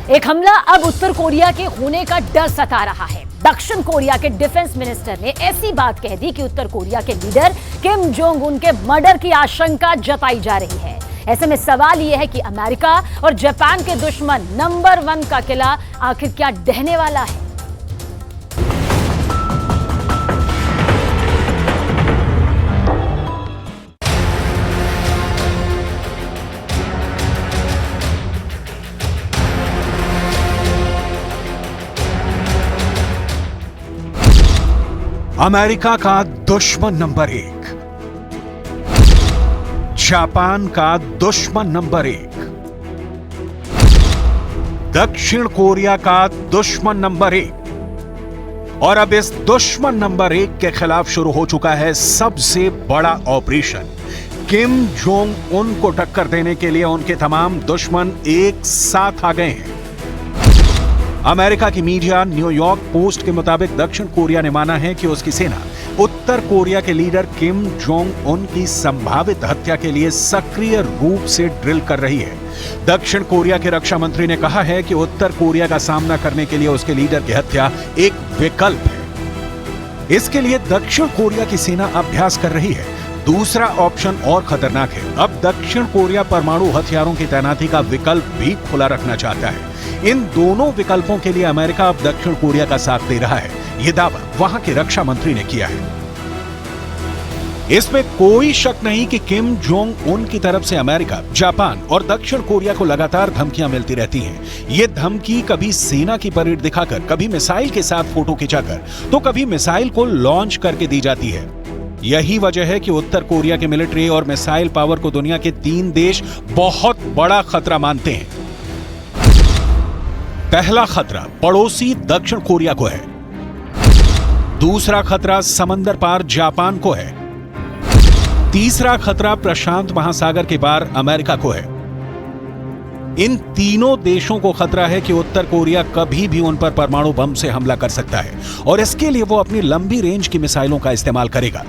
एक हमला अब उत्तर कोरिया के होने का डर सता रहा है। दक्षिण कोरिया के डिफेंस मिनिस्टर ने ऐसी बात कह दी कि उत्तर कोरिया के लीडर किम जोंग उन के मर्डर की आशंका जताई जा रही है। ऐसे में सवाल यह है कि अमेरिका और जापान के दुश्मन नंबर 1 का किला आखिर क्या ढहने वाला है। अमेरिका का दुश्मन नंबर 1, जापान का दुश्मन नंबर 1, दक्षिण कोरिया का दुश्मन नंबर 1 और अब इस दुश्मन नंबर 1 के खिलाफ शुरू हो चुका है सबसे बड़ा ऑपरेशन। किम जोंग उन को टक्कर देने के लिए उनके तमाम दुश्मन एक साथ आ गए हैं। अमेरिका की मीडिया न्यूयॉर्क पोस्ट के मुताबिक दक्षिण कोरिया ने माना है कि उसकी सेना उत्तर कोरिया के लीडर किम जोंग उन की संभावित हत्या के लिए सक्रिय रूप से ड्रिल कर रही है। दक्षिण कोरिया के रक्षा मंत्री ने कहा है कि उत्तर कोरिया का सामना करने के लिए उसके लीडर की हत्या एक विकल्प है। इसके लिए दक्षिण कोरिया की सेना अभ्यास कर रही है। दूसरा ऑप्शन और खतरनाक है। अब दक्षिण कोरिया परमाणु हथियारों की तैनाती का विकल्प भी खुला रखना चाहता है। इन दोनों विकल्पों के लिए अमेरिका अब दक्षिण कोरिया का साथ दे रहा है। यह दावा वहां के रक्षा मंत्री ने किया है। इसमें कोई शक नहीं कि किम जोंग उन की तरफ से अमेरिका, जापान और दक्षिण कोरिया को लगातार धमकियां मिलती रहती हैं। ये धमकी कभी सेना की परेड दिखाकर, कभी मिसाइल के साथ फोटो खिंचाकर, तो कभी मिसाइल को लॉन्च करके दी जाती है। यही वजह है कि उत्तर कोरिया के मिलिट्री और मिसाइल पावर को दुनिया के 3 देश बहुत बड़ा खतरा मानते हैं। पहला खतरा पड़ोसी दक्षिण कोरिया को है। दूसरा खतरा समंदर पार जापान को है। तीसरा खतरा प्रशांत महासागर के पार अमेरिका को है। इन तीनों देशों को खतरा है कि उत्तर कोरिया कभी भी उन पर परमाणु बम से हमला कर सकता है और इसके लिए वो अपनी लंबी रेंज की मिसाइलों का इस्तेमाल करेगा।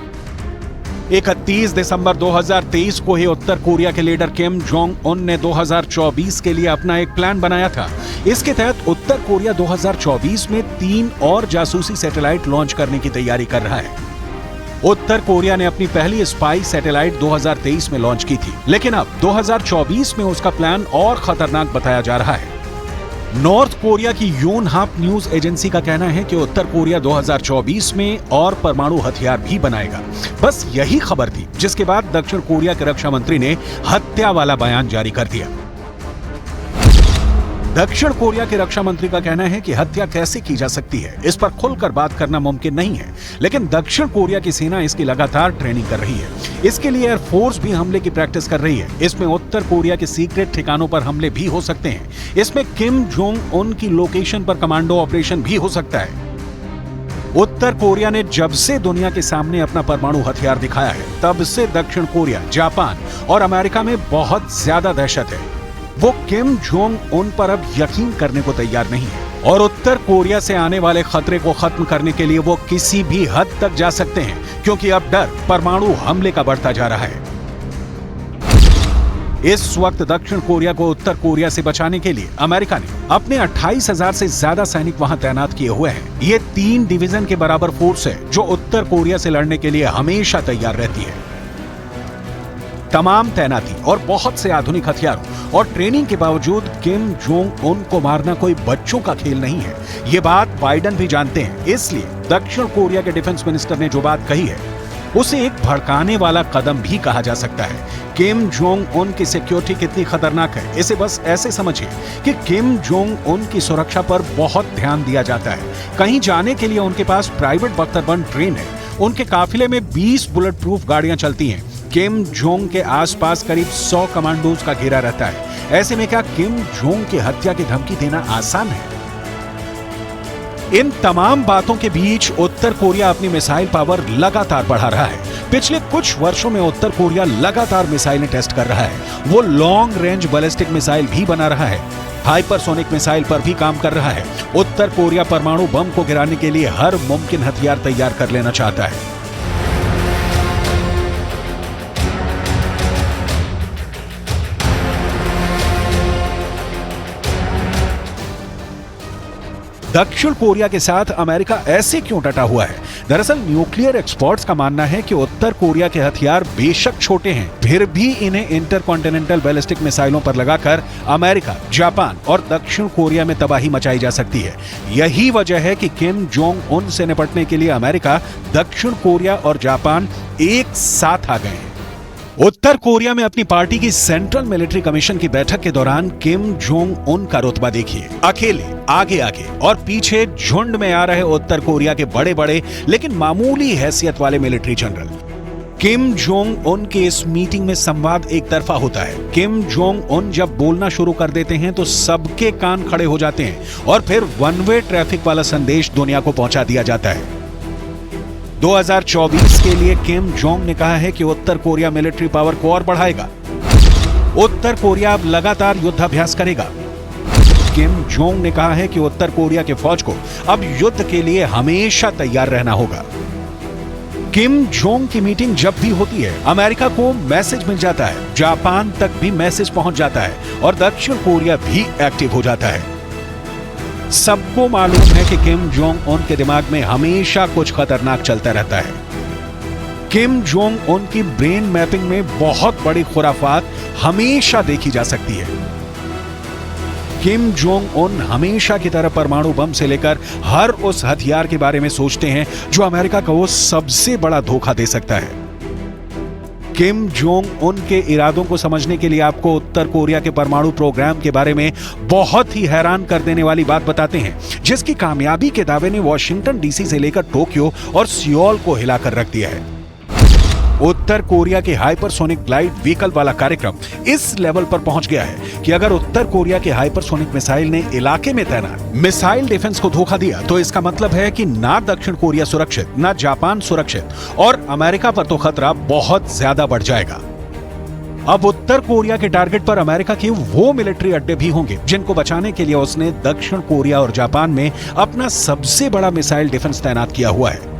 31 दिसंबर 2023 को ही उत्तर कोरिया के लीडर किम जोंग उन ने 2024 के लिए अपना एक प्लान बनाया था। इसके तहत उत्तर कोरिया 2024 में 3 और जासूसी सैटेलाइट लॉन्च करने की तैयारी कर रहा है। उत्तर कोरिया ने अपनी पहली स्पाई सैटेलाइट 2023 में लॉन्च की थी, लेकिन अब 2024 में उसका प्लान और खतरनाक बताया जा रहा है। नॉर्थ कोरिया की योनहाप न्यूज एजेंसी का कहना है कि उत्तर कोरिया 2024 में और परमाणु हथियार भी बनाएगा। बस यही खबर थी, जिसके बाद दक्षिण कोरिया के रक्षा मंत्री ने हत्या वाला बयान जारी कर दिया। दक्षिण कोरिया के रक्षा मंत्री का कहना है कि हत्या कैसे की जा सकती है, इस पर खुलकर बात करना मुमकिन नहीं है, लेकिन दक्षिण कोरिया की सेना इसकी लगातार ट्रेनिंग कर रही है। इसके लिए एयरफोर्स भी हमले की प्रैक्टिस कर रही है। इसमें उत्तर कोरिया के सीक्रेट ठिकानों पर हमले भी हो सकते हैं। इसमें किम जोंग उन की लोकेशन पर कमांडो ऑपरेशन भी हो सकता है। उत्तर कोरिया ने जब से दुनिया के सामने अपना परमाणु हथियार दिखाया है, तब से दक्षिण कोरिया, जापान और अमेरिका में बहुत ज्यादा दहशत है। वो किम जोंग उन पर अब यकीन करने को तैयार नहीं है और उत्तर कोरिया से आने वाले खतरे को खत्म करने के लिए वो किसी भी हद तक जा सकते हैं, क्योंकि अब डर परमाणु हमले का बढ़ता जा रहा है। इस वक्त दक्षिण कोरिया को उत्तर कोरिया से बचाने के लिए अमेरिका ने अपने 28,000 से ज्यादा सैनिक वहां तैनात किए हुए हैं। ये 3 डिवीजन के बराबर फोर्स है जो उत्तर कोरिया से लड़ने के लिए हमेशा तैयार रहती है। तमाम तैनाती और बहुत से आधुनिक हथियारों और ट्रेनिंग के बावजूद किम जोंग उन को मारना कोई बच्चों का खेल नहीं है। ये बात बाइडेन भी जानते हैं। इसलिए दक्षिण कोरिया के डिफेंस मिनिस्टर ने जो बात कही है, उसे एक भड़काने वाला कदम भी कहा जा सकता है। किम जोंग उन की सिक्योरिटी कितनी खतरनाक है, इसे बस ऐसे समझिए कि किम जोंग उन की सुरक्षा पर बहुत ध्यान दिया जाता है। कहीं जाने के लिए उनके पास प्राइवेट बख्तरबंद ट्रेन है। उनके काफिले में 20 बुलेट प्रूफ गाड़ियां चलती हैं। किम जोंग के आसपास करीब 100 कमांडोज का घेरा रहता है। ऐसे में क्या किम जोंग की हत्या की धमकी देना आसान है? इन तमाम बातों के बीच उत्तर कोरिया अपनी मिसाइल पावर लगातार बढ़ा रहा है। पिछले कुछ वर्षों में उत्तर कोरिया लगातार मिसाइलें टेस्ट कर रहा है। वो लॉन्ग रेंज बैलिस्टिक मिसाइल भी बना रहा है, हाइपरसोनिक मिसाइल पर भी काम कर रहा है। उत्तर कोरिया परमाणु बम को गिराने के लिए हर मुमकिन हथियार तैयार कर लेना चाहता है। दक्षिण कोरिया के साथ अमेरिका ऐसे क्यों डटा हुआ है? दरअसल न्यूक्लियर एक्सपर्ट्स का मानना है कि उत्तर कोरिया के हथियार बेशक छोटे हैं, फिर भी इन्हें इंटरकॉन्टिनेंटल बैलिस्टिक मिसाइलों पर लगाकर अमेरिका, जापान और दक्षिण कोरिया में तबाही मचाई जा सकती है। यही वजह है कि किम जोंग उन से निपटने के लिए अमेरिका, दक्षिण कोरिया और जापान एक साथ आ गए हैं। उत्तर कोरिया में अपनी पार्टी की सेंट्रल मिलिट्री कमीशन की बैठक के दौरान किम जोंग उन का रुतबा देखिए। अकेले, आगे आगे और पीछे झुंड में आ रहे उत्तर कोरिया के बड़े बड़े लेकिन मामूली हैसियत वाले military general. Kim Jong Un के इस मीटिंग में संवाद एक तरफा होता है। किम जोंग उन जब बोलना शुरू कर देते हैं तो सबके कान खड़े हो जाते हैं और फिर वन वे ट्रैफिक वाला संदेश दुनिया को पहुंचा दिया जाता है। 2024 के लिए किम जोंग ने कहा है कि उत्तर कोरिया मिलिट्री पावर को और बढ़ाएगा। उत्तर कोरिया अब लगातार युद्धाभ्यास करेगा। किम जोंग ने कहा है कि उत्तर कोरिया के फौज को अब युद्ध के लिए हमेशा तैयार रहना होगा। किम जोंग की मीटिंग जब भी होती है, अमेरिका को मैसेज मिल जाता है, जापान तक भी मैसेज पहुंच जाता है और दक्षिण कोरिया भी एक्टिव हो जाता है। सबको मालूम है कि किम जोंग उन के दिमाग में हमेशा कुछ खतरनाक चलता रहता है। किम जोंग उन की ब्रेन मैपिंग में बहुत बड़ी खुराफात हमेशा देखी जा सकती है। किम जोंग उन हमेशा की तरह परमाणु बम से लेकर हर उस हथियार के बारे में सोचते हैं जो अमेरिका को सबसे बड़ा धोखा दे सकता है। किम जोंग उन के इरादों को समझने के लिए आपको उत्तर कोरिया के परमाणु प्रोग्राम के बारे में बहुत ही हैरान कर देने वाली बात बताते हैं, जिसकी कामयाबी के दावे ने वॉशिंगटन डीसी से लेकर टोक्यो और सियोल को हिलाकर रख दिया है। उत्तर कोरिया के हाइपरसोनिक ग्लाइड व्हीकल वाला कार्यक्रम इस लेवल पर पहुंच गया है कि अगर उत्तर कोरिया के हाइपरसोनिक मिसाइल ने इलाके में तैनात मिसाइल डिफेंस को धोखा दिया तो इसका मतलब है कि ना दक्षिण कोरिया सुरक्षित, ना जापान सुरक्षित और अमेरिका पर तो खतरा बहुत ज्यादा बढ़ जाएगा। अब उत्तर कोरिया के टारगेट पर अमेरिका के वो मिलिट्री अड्डे भी होंगे जिनको बचाने के लिए उसने दक्षिण कोरिया और जापान में अपना सबसे बड़ा मिसाइल डिफेंस तैनात किया हुआ है।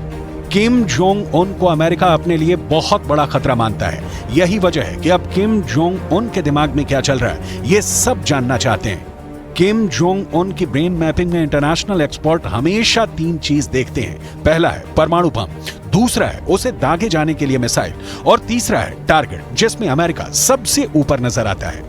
किम जोंग उन को अमेरिका अपने लिए बहुत बड़ा खतरा मानता है। यही वजह है कि अब किम जोंग उन के दिमाग में क्या चल रहा है ये सब जानना चाहते हैं। किम जोंग उन की ब्रेन मैपिंग में इंटरनेशनल एक्सपर्ट हमेशा 3 चीज देखते हैं। पहला है परमाणु बम, दूसरा है उसे दागे जाने के लिए मिसाइल और तीसरा है टारगेट जिसमें अमेरिका सबसे ऊपर नजर आता है।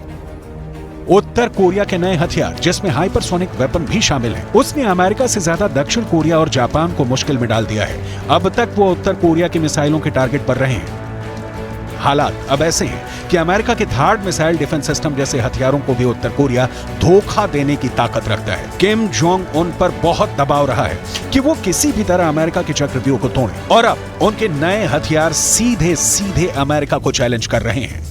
उत्तर कोरिया के नए हथियार जिसमें हाइपरसोनिक वेपन भी शामिल है, उसने अमेरिका से ज्यादा दक्षिण कोरिया और जापान को मुश्किल में डाल दिया है। अब तक वो उत्तर कोरिया की मिसाइलों के टारगेट पर रहे हैं। हालात अब ऐसे हैं कि अमेरिका के थार्ड मिसाइल डिफेंस सिस्टम जैसे हथियारों को भी उत्तर कोरिया धोखा देने की ताकत रखता है। किम जोंग उन पर बहुत दबाव रहा है कि वो किसी भी तरह अमेरिका के चक्रव्यूह को तोड़ें और अब उनके नए हथियार सीधे सीधे अमेरिका को चैलेंज कर रहे हैं।